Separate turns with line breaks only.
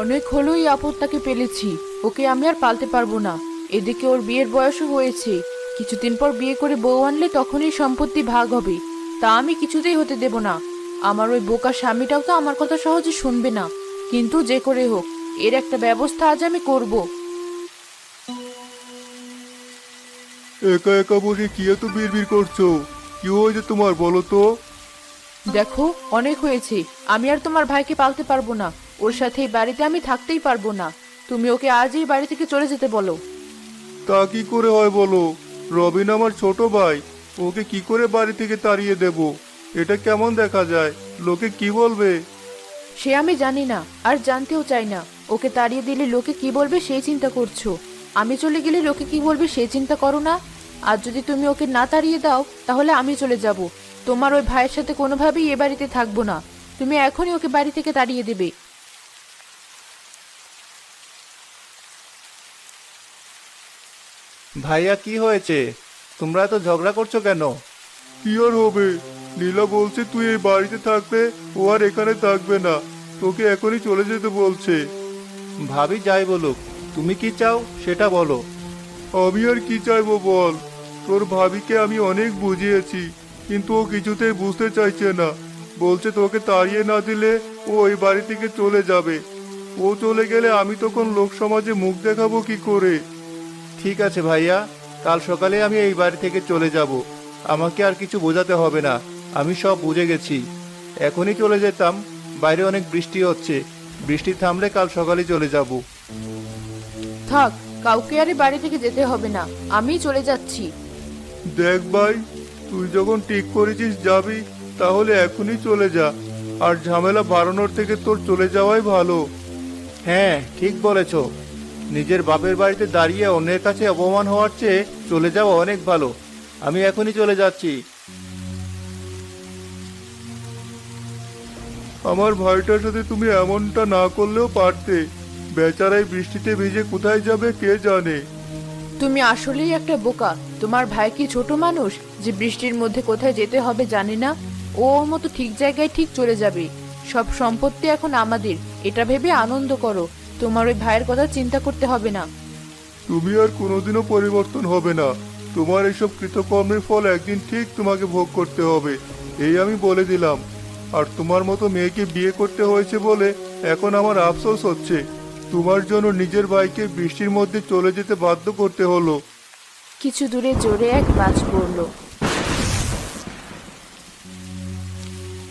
অনেক হলো এই আপদটাকে পেলেছি। ওকে আমি আর পালতে পারবো না। এদিকে ওর বিয়ের বয়সও হয়েছে। কিছুদিন পর বিয়ে করে বউ আনলে তখনই সম্পত্তি ভাগ হবে। তা আমি কিছুতেই হতে দেব না। আমার ওই বোকা স্বামীটাও তো আমার কথা সহজে শুনবে না। কিন্তু যে করে হোক, এর একটা ব্যবস্থা আজ আমি করব।
একা একা বসে কি এত বিড়বিড় করছো? কি হয়েছে তোমার বলো তো?
দেখো, অনেক হয়েছে। আমি আর তোমার ভাইকে পালতে পারবো না। ওর সাথে এই বাড়িতে আমি থাকতেই পারবো না। তুমি ওকে আজই বাড়ি থেকে চলে যেতে বলো।
তা কি করে হয় বলো? রবিন আমার ছোট ভাই। ওকে কি করে বাড়ি থেকে তাড়িয়ে দেব? এটা কেমন দেখা যায়? লোকে কি বলবে?
সে আমি জানি না, আর জানতেও চাই না। ওকে তাড়িয়ে দিলে লোকে কি বলবে সেই চিন্তা করছো। আমি চলে গেলে লোকে কি বলবে সেই চিন্তা করো না। আর যদি তুমি ওকে না তাড়িয়ে দাও তাহলে আমি চলে যাব। তোমার ওই ভাইয়ের সাথে কোনোভাবেই এ বাড়িতে থাকবো না। তুমি এখনই ওকে বাড়ি থেকে তাড়িয়ে দেবে।
ভাইয়া, কি হয়েছে? তোমরা এত ঝগড়া করছো কেন?
কি আর হবে? নীলা বলছে তুই এই বাড়িতে থাকবে, ও আর এখানে থাকবে না। তোকে এখনই চলে যেতে বলছে।
ভাবি যাই বলুক, তুমি কি চাও সেটা বলো।
আমি আর কি চাইবো বল? তোর ভাবিকে আমি অনেক বুঝিয়েছি, কিন্তু ও কিছুতেই বুঝতে চাইছে না। বলছে তোকে তাড়িয়ে না দিলে ও ওই বাড়ি থেকে চলে যাবে। ও চলে গেলে আমি তখন লোক সমাজে মুখ দেখাবো কি করে?
ঠিক আছে ভাইয়া, কাল সকালে আমি এই বাড়ি থেকে চলে যাব। আমাকে আর কিছু বোঝাতে হবে না, আমি সব বুঝে গেছি। এখনই চলে যেতাম, বাইরে অনেক বৃষ্টি হচ্ছে। বৃষ্টি থামলে কাল সকালে চলে যাব।
থাক, কাউকে আর এ বাড়ি থেকে যেতে হবে না। আমিই চলে যাচ্ছি।
দেখ ভাই, তুই যখন ঠিক করেছিস যাবি, তাহলে এখনই চলে যা। আর ঝামেলা বাড়ানোর থেকে তোর চলে যাওয়াই ভালো।
হ্যাঁ, ঠিক বলেছ। নিজের বাপের বাড়িতে দাঁড়িয়ে অন্যের কাছে অপমান হওয়ার চেয়ে চলে যাওয়া অনেক ভালো। আমি এখনই চলে যাচ্ছি।
আমার ভাইটার সাথে তুমি এমনটা না করলেও পারতে। বেচারাই বৃষ্টিতে ভিজে কোথায় যাবে কে জানে।
তুমি আসলেই একটা বোকা। তোমার ভাই কি ছোট মানুষ যে বৃষ্টির মধ্যে কোথায় যেতে হবে জানে না? ও ওর মতো ঠিক জায়গায় ঠিক চলে যাবে। সব সম্পত্তি এখন আমাদের, এটা ভেবে আনন্দ করো। তোমার ওই ভাইয়ের কথা চিন্তা করতে হবে না।
তুমি আর কোনোদিনও পরিবর্তন হবে না। তোমার এইসব কৃতকর্মের ফল একদিন ঠিক তোমাকে ভোগ করতে হবে, এই আমি বলে দিলাম। আর তোমার মতো মেয়েকে বিয়ে করতে হয়েছে বলে এখন আমার আফসোস হচ্ছে। তোমার জন্য নিজের ভাইকে বৃষ্টির মধ্যে চলে যেতে বাধ্য করতে হলো।
কিছু দূরে জোরে এক বাজ পড়ল।